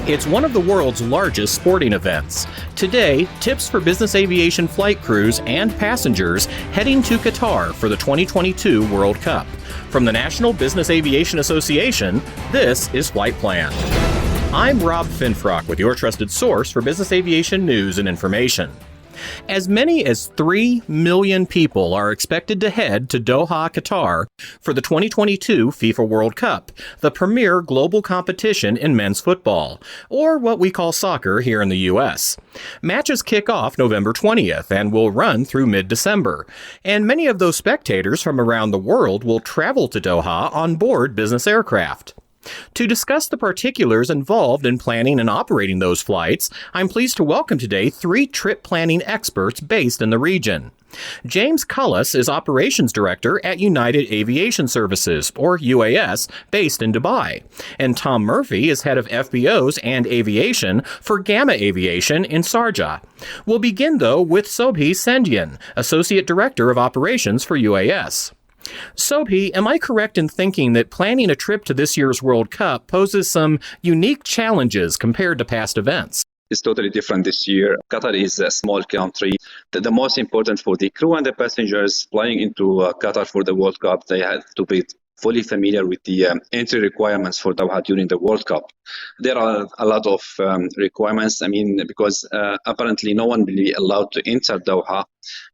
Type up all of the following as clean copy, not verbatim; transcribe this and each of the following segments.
It's one of the world's largest sporting events. Today, tips for business aviation flight crews and passengers heading to Qatar for the 2022 World Cup. From the National Business Aviation Association, this is Flight Plan. I'm Rob Finfrock with your trusted source for business aviation news and information. As many as 3 million people are expected to head to Doha, Qatar for the 2022 FIFA World Cup, the premier global competition in men's football, or what we call soccer here in the U.S. Matches kick off November 20th and will run through mid-December, and many of those spectators from around the world will travel to Doha on board business aircraft. To discuss the particulars involved in planning and operating those flights, I'm pleased to welcome today 3 trip planning experts based in the region. James Cullis is Operations Director at United Aviation Services, or UAS, based in Dubai. And Tom Murphy is Head of FBOs and Aviation for Gamma Aviation in Sharjah. We'll begin, though, with Sobhi Sendian, Associate Director of Operations for UAS. Sobhi, am I correct in thinking that planning a trip to this year's World Cup poses some unique challenges compared to past events? It's totally different this year. Qatar is a small country. The most important for the crew and the passengers flying into Qatar for the World Cup, they have to be fully familiar with the entry requirements for Doha during the World Cup. There are a lot of requirements. Because apparently no one will be allowed to enter Doha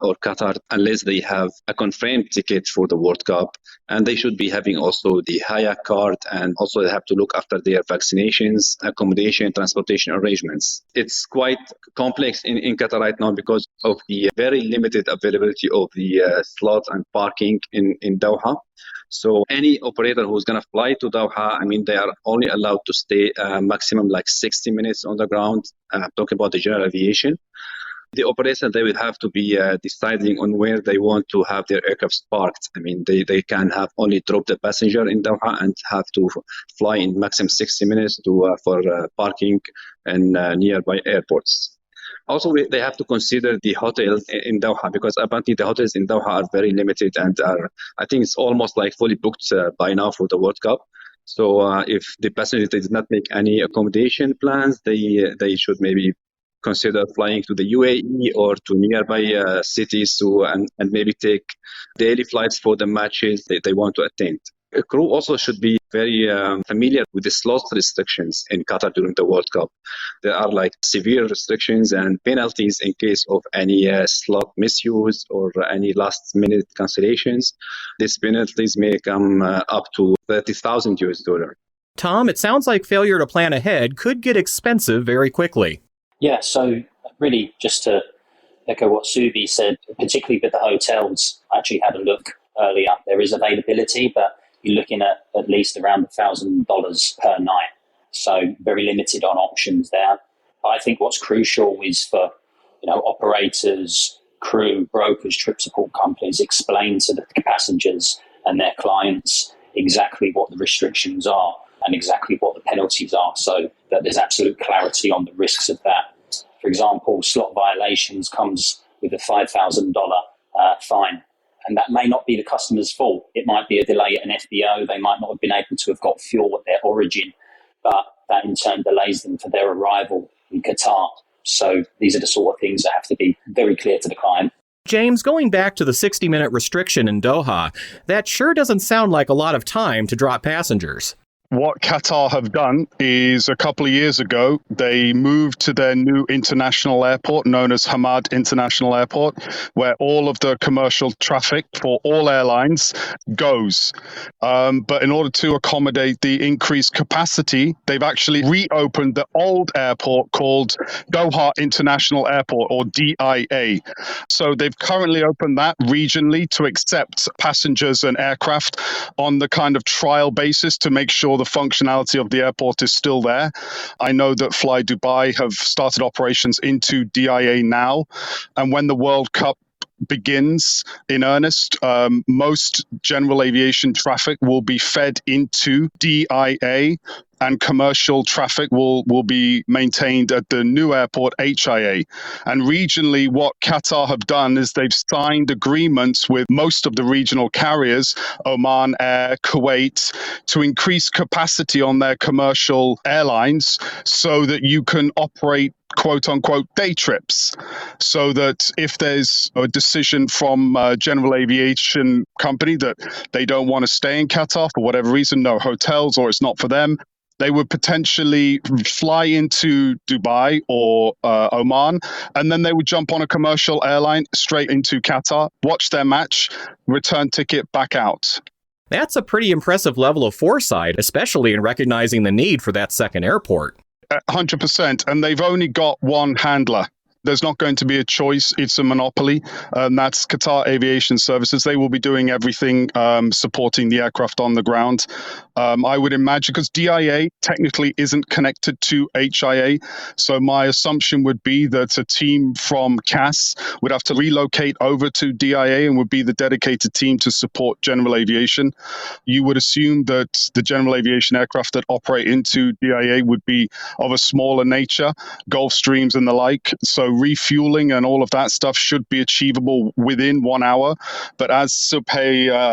or Qatar unless they have a confirmed ticket for the World Cup. And they should be having also the Haya card, and also they have to look after their vaccinations, accommodation, transportation arrangements. It's quite complex in Qatar right now because of the very limited availability of the slots and parking in Doha. So any operator who's going to fly to Doha, they are only allowed to stay maximum like 60 minutes on the ground. Talking about the general aviation. The operator, they will have to be deciding on where they want to have their aircraft parked. They can have only drop the passenger in Doha and have to fly in maximum 60 minutes for parking in nearby airports. Also, they have to consider the hotels in Doha, because apparently the hotels in Doha are very limited and I think it's almost like fully booked by now for the World Cup. So if the passenger did not make any accommodation plans, they should maybe consider flying to the UAE or to nearby cities and maybe take daily flights for the matches they want to attend. A crew also should be very familiar with the slot restrictions in Qatar during the World Cup. There are like severe restrictions and penalties in case of any slot misuse or any last-minute cancellations. These penalties may come up to $30,000. Tom, it sounds like failure to plan ahead could get expensive very quickly. Yeah, so really just to echo what Subi said, particularly with the hotels, I actually had a look earlier. There is availability, but you're looking at least around $1,000 per night. So very limited on options there. But I think what's crucial is for operators, crew, brokers, trip support companies explain to the passengers and their clients exactly what the restrictions are and exactly what the penalties are, so that there's absolute clarity on the risks of that. For example, slot violations comes with a $5,000 fine. And that may not be the customer's fault. It might be a delay at an FBO. They might not have been able to have got fuel at their origin, but that in turn delays them for their arrival in Qatar. So these are the sort of things that have to be very clear to the client. James, going back to the 60-minute restriction in Doha, that sure doesn't sound like a lot of time to drop passengers. What Qatar have done is a couple of years ago, they moved to their new international airport known as Hamad International Airport, where all of the commercial traffic for all airlines goes. But in order to accommodate the increased capacity, they've actually reopened the old airport called Doha International Airport, or DIA. So they've currently opened that regionally to accept passengers and aircraft on the kind of trial basis to make sure the functionality of the airport is still there. I know that Fly Dubai have started operations into DIA now, and when the World Cup begins in earnest, most general aviation traffic will be fed into DIA and commercial traffic will be maintained at the new airport, HIA. And regionally, what Qatar have done is they've signed agreements with most of the regional carriers, Oman Air, Kuwait, to increase capacity on their commercial airlines so that you can operate quote unquote day trips, so that if there's a decision from a general aviation company that they don't want to stay in Qatar for whatever reason, no hotels or it's not for them, they would potentially fly into Dubai or Oman, and then they would jump on a commercial airline straight into Qatar, watch their match, return ticket back out. That's a pretty impressive level of foresight, especially in recognizing the need for that second airport. 100%. And they've only got one handler. There's not going to be a choice. It's a monopoly. That's Qatar Aviation Services. They will be doing everything, supporting the aircraft on the ground. I would imagine, because DIA technically isn't connected to HIA. So my assumption would be that a team from CAS would have to relocate over to DIA and would be the dedicated team to support general aviation. You would assume that the general aviation aircraft that operate into DIA would be of a smaller nature, Gulfstreams and the like. So refueling and all of that stuff should be achievable within 1 hour. But as Subhay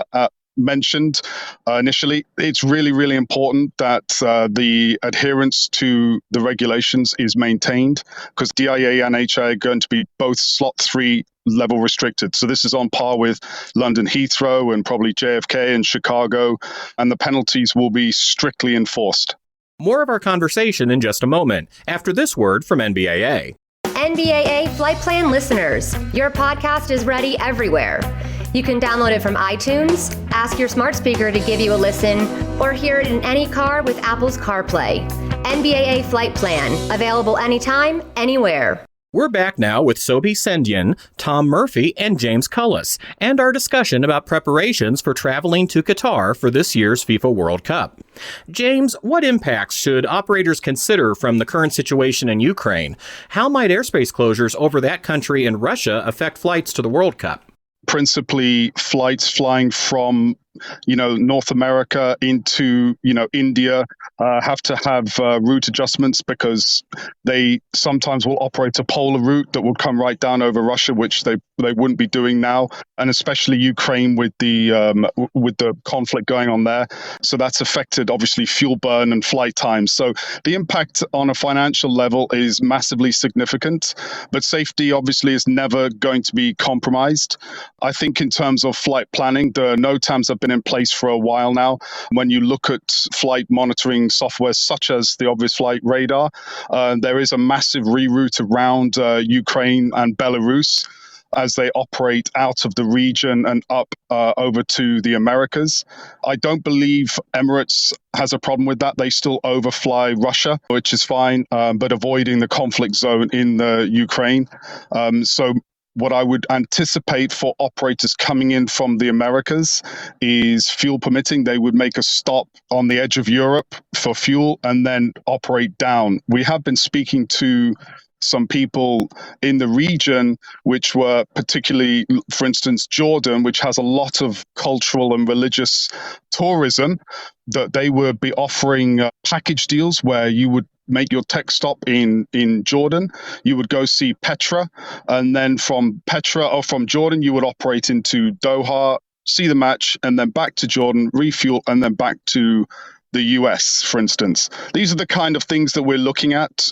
mentioned initially, it's really, really important that the adherence to the regulations is maintained, because DIA and HIA are going to be both slot 3 level restricted. So this is on par with London Heathrow and probably JFK and Chicago, and the penalties will be strictly enforced. More of our conversation in just a moment, after this word from NBAA. NBAA Flight Plan listeners, your podcast is ready everywhere. You can download it from iTunes, ask your smart speaker to give you a listen, or hear it in any car with Apple's CarPlay. NBAA Flight Plan, available anytime, anywhere. We're back now with Sobi Sendian, Tom Murphy, and James Cullis, and our discussion about preparations for traveling to Qatar for this year's FIFA World Cup. James, what impacts should operators consider from the current situation in Ukraine? How might airspace closures over that country and Russia affect flights to the World Cup? Principally flights flying from North America into India have to have route adjustments, because they sometimes will operate a polar route that will come right down over Russia, which they wouldn't be doing now, and especially Ukraine with the conflict going on there. So that's affected obviously fuel burn and flight times. So the impact on a financial level is massively significant, but safety obviously is never going to be compromised. I think in terms of flight planning, the NOTAMs have been in place for a while now. When you look at flight monitoring software such as the obvious flight radar, there is a massive reroute around Ukraine and Belarus as they operate out of the region and up over to the Americas. I don't believe Emirates has a problem with that. They still overfly Russia, which is fine, but avoiding the conflict zone in the Ukraine. So what I would anticipate for operators coming in from the Americas is, fuel permitting, they would make a stop on the edge of Europe for fuel and then operate down. We have been speaking to some people in the region, which were particularly, for instance, Jordan, which has a lot of cultural and religious tourism, that they would be offering package deals where you would make your tech stop in Jordan, you would go see Petra, and then from Petra or from Jordan, you would operate into Doha, see the match, and then back to Jordan, refuel, and then back to the US, for instance. These are the kind of things that we're looking at,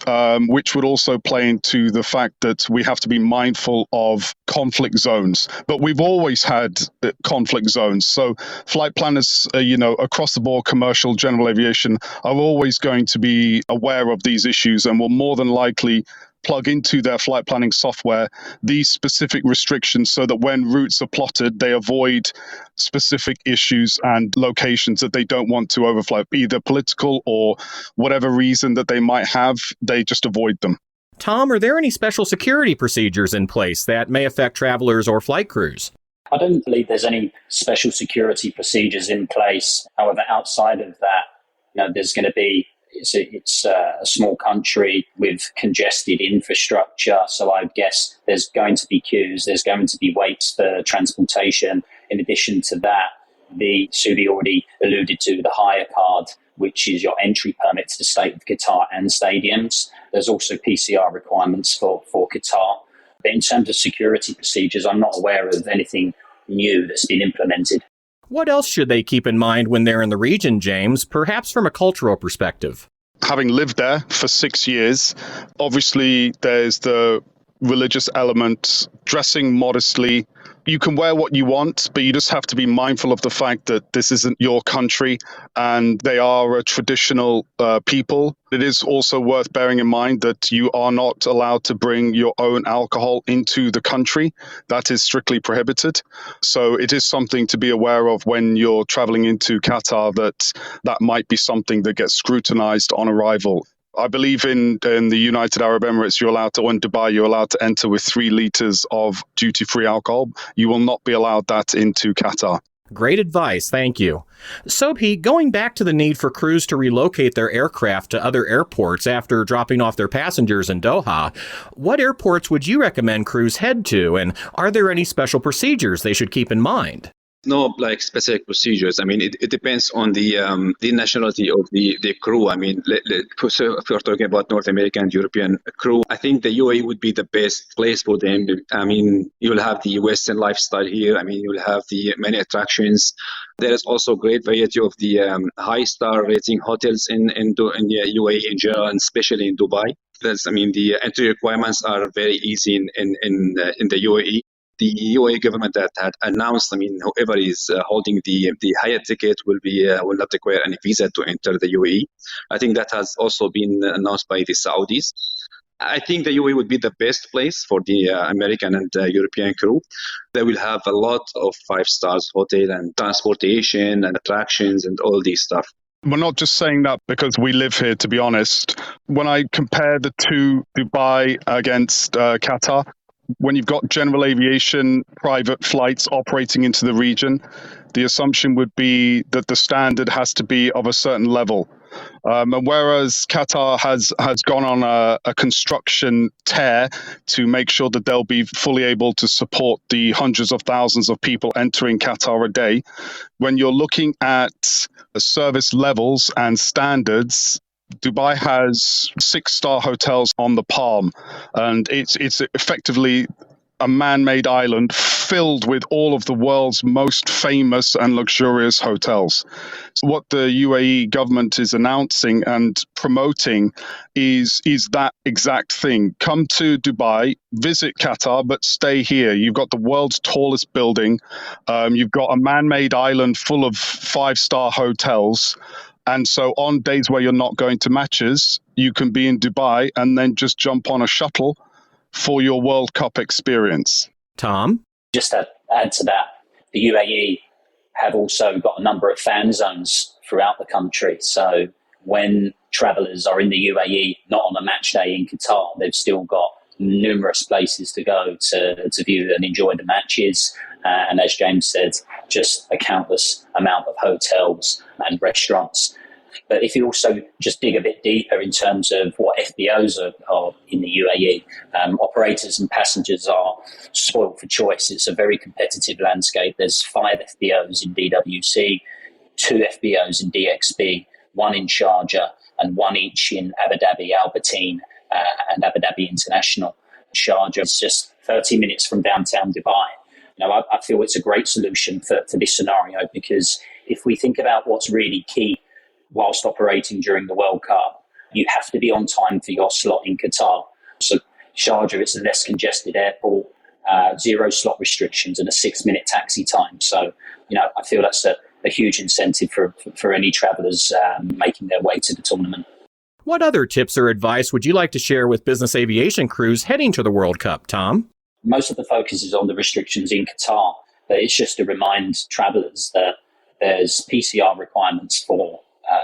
which would also play into the fact that we have to be mindful of conflict zones. But we've always had conflict zones. So flight planners, across the board, commercial, general aviation, are always going to be aware of these issues and will more than likely plug into their flight planning software these specific restrictions, so that when routes are plotted, they avoid specific issues and locations that they don't want to overfly, either political or whatever reason that they might have, they just avoid them. Tom, are there any special security procedures in place that may affect travelers or flight crews? I don't believe there's any special security procedures in place. However, outside of that, there's going to be It's a small country with congested infrastructure, so I guess there's going to be queues, there's going to be waits for transportation. In addition to that, the Subi already alluded to the hire card which is your entry permit to the state of Qatar and stadiums. There's also PCR requirements for Qatar. But in terms of security procedures, I'm not aware of anything new that's been implemented. What else should they keep in mind when they're in the region, James, perhaps from a cultural perspective? Having lived there for 6 years, obviously there's the religious element, dressing modestly. You can wear what you want, but you just have to be mindful of the fact that this isn't your country and they are a traditional people. It is also worth bearing in mind that you are not allowed to bring your own alcohol into the country. That is strictly prohibited. So it is something to be aware of when you're traveling into Qatar, that might be something that gets scrutinized on arrival. I believe in the United Arab Emirates, in Dubai, you're allowed to enter with 3 liters of duty-free alcohol. You will not be allowed that into Qatar. Great advice, thank you. Sobhi, going back to the need for crews to relocate their aircraft to other airports after dropping off their passengers in Doha, what airports would you recommend crews head to, and are there any special procedures they should keep in mind? No, like specific procedures. I mean, it depends on the nationality of the crew. I mean, so if you're talking about North American and European crew, I think the UAE would be the best place for them. I mean, you'll have the Western lifestyle here. I mean, you'll have the many attractions. There is also great variety of the high-star rating hotels in the UAE in general, and especially in Dubai. The entry requirements are very easy in the UAE. The UAE government that had announced, whoever is holding the higher ticket will not require any visa to enter the UAE. I think that has also been announced by the Saudis. I think the UAE would be the best place for the American and European crew. They will have a lot of 5-star hotel and transportation and attractions and all these stuff. We're not just saying that because we live here, to be honest. When I compare the two, Dubai against Qatar, when you've got general aviation, private flights operating into the region, the assumption would be that the standard has to be of a certain level. And whereas Qatar has gone on a construction tear to make sure that they'll be fully able to support the hundreds of thousands of people entering Qatar a day, when you're looking at service levels and standards, Dubai has 6-star hotels on the Palm, and it's effectively a man-made island filled with all of the world's most famous and luxurious hotels. So what the UAE government is announcing and promoting is that exact thing. Come to Dubai, visit Qatar, but stay here. You've got the world's tallest building. You've got a man-made island full of 5-star hotels. And so on days where you're not going to matches, you can be in Dubai and then just jump on a shuttle for your World Cup experience. Tom? Just to add to that, the UAE have also got a number of fan zones throughout the country. So when travellers are in the UAE, not on a match day in Qatar, they've still got numerous places to go to view and enjoy the matches. And as James said, just a countless amount of hotels and restaurants. But if you also just dig a bit deeper in terms of what FBOs are in the UAE, operators and passengers are spoiled for choice. It's a very competitive landscape. There's 5 FBOs in DWC, 2 FBOs in DXB, 1 in Sharjah, and 1 each in Abu Dhabi, Albertine, and Abu Dhabi International. Sharjah is just 30 minutes from downtown Dubai. I feel it's a great solution for this scenario, because if we think about what's really key whilst operating during the World Cup, you have to be on time for your slot in Qatar. So Sharjah, it's a less congested airport, 0 slot restrictions and a 6-minute taxi time. So, I feel that's a huge incentive for any travellers making their way to the tournament. What other tips or advice would you like to share with business aviation crews heading to the World Cup, Tom? Most of the focus is on the restrictions in Qatar, but it's just to remind travellers that there's PCR requirements for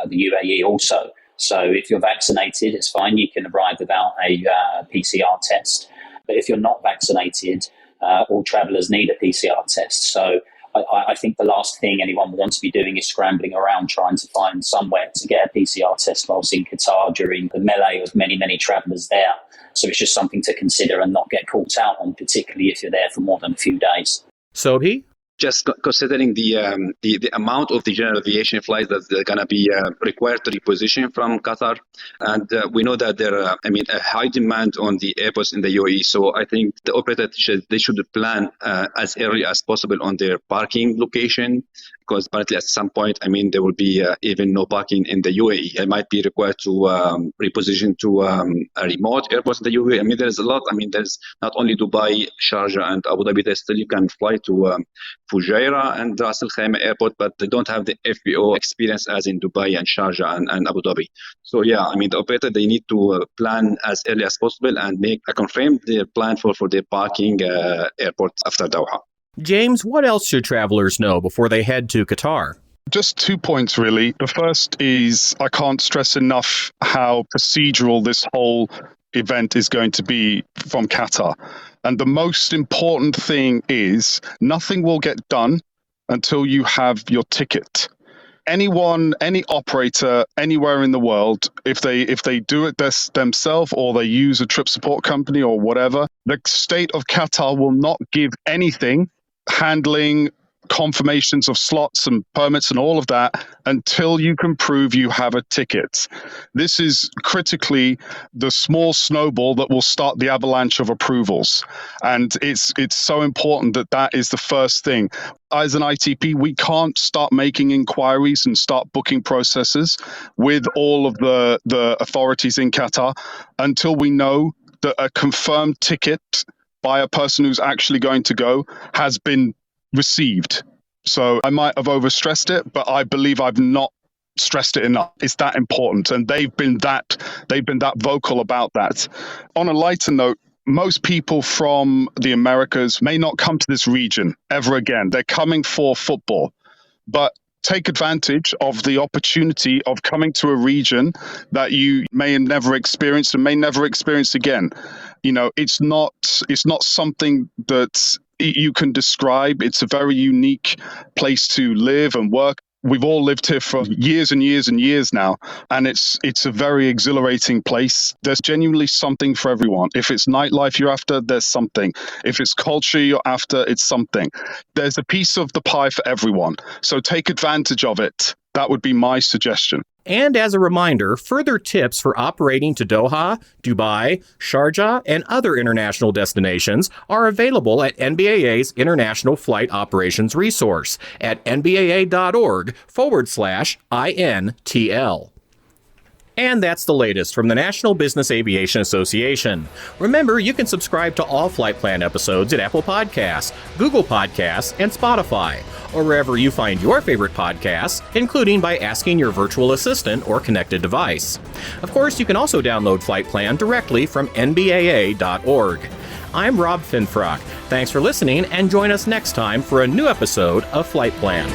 the UAE also. So if you're vaccinated, it's fine. You can arrive without a PCR test. But if you're not vaccinated, all travellers need a PCR test. So I think the last thing anyone would want to be doing is scrambling around trying to find somewhere to get a PCR test whilst in Qatar during the melee of many, many travellers there. So it's just something to consider and not get caught out on, particularly if you're there for more than a few days. Sobhi? just considering the amount of the general aviation flights that they're going to be required to reposition from Qatar. And we know that there are, a high demand on the airports in the UAE. So I think the operator should plan as early as possible on their parking location, because apparently at some point, there will be even no parking in the UAE. It might be required to reposition to a remote airport in the UAE. There's a lot. There's not only Dubai, Sharjah, and Abu Dhabi. There's still you can fly to Fujairah and Ras Al Khaimah airport, but they don't have the FBO experience as in Dubai and Sharjah and Abu Dhabi. So yeah, the operator, they need to plan as early as possible and make a confirmed plan for their parking airport after Doha. James, what else should travelers know before they head to Qatar? Just 2 points, really. The first is I can't stress enough how procedural this whole event is going to be from Qatar. And the most important thing is nothing will get done until you have your ticket. Anyone, any operator anywhere in the world, if they do it themselves or they use a trip support company or whatever, the state of Qatar will not give anything handling confirmations of slots and permits and all of that until you can prove you have a ticket. This is critically the small snowball that will start the avalanche of approvals. And it's so important that is the first thing. As an ITP, we can't start making inquiries and start booking processes with all of the authorities in Qatar until we know that a confirmed ticket by a person who's actually going to go has been received. So I might have overstressed it, but I believe I've not stressed it enough. It's that important, and they've been that vocal about that. On a lighter note, most people from the Americas may not come to this region ever again. They're coming for football, but take advantage of the opportunity of coming to a region that you may have never experienced and may never experience again. It's not something that you can describe. It's a very unique place to live and work. We've all lived here for years and years and years now, and it's a very exhilarating place. There's genuinely something for everyone. If it's nightlife you're after, there's something. If it's culture you're after, it's something. There's a piece of the pie for everyone. So take advantage of it. That would be my suggestion. And as a reminder, further tips for operating to Doha, Dubai, Sharjah, and other international destinations are available at NBAA's International Flight Operations Resource at nbaa.org/INTL. And that's the latest from the National Business Aviation Association. Remember, you can subscribe to all Flight Plan episodes at Apple Podcasts, Google Podcasts, and Spotify, or wherever you find your favorite podcasts, including by asking your virtual assistant or connected device. Of course, you can also download Flight Plan directly from nbaa.org. I'm Rob Finfrock. Thanks for listening, and join us next time for a new episode of Flight Plan.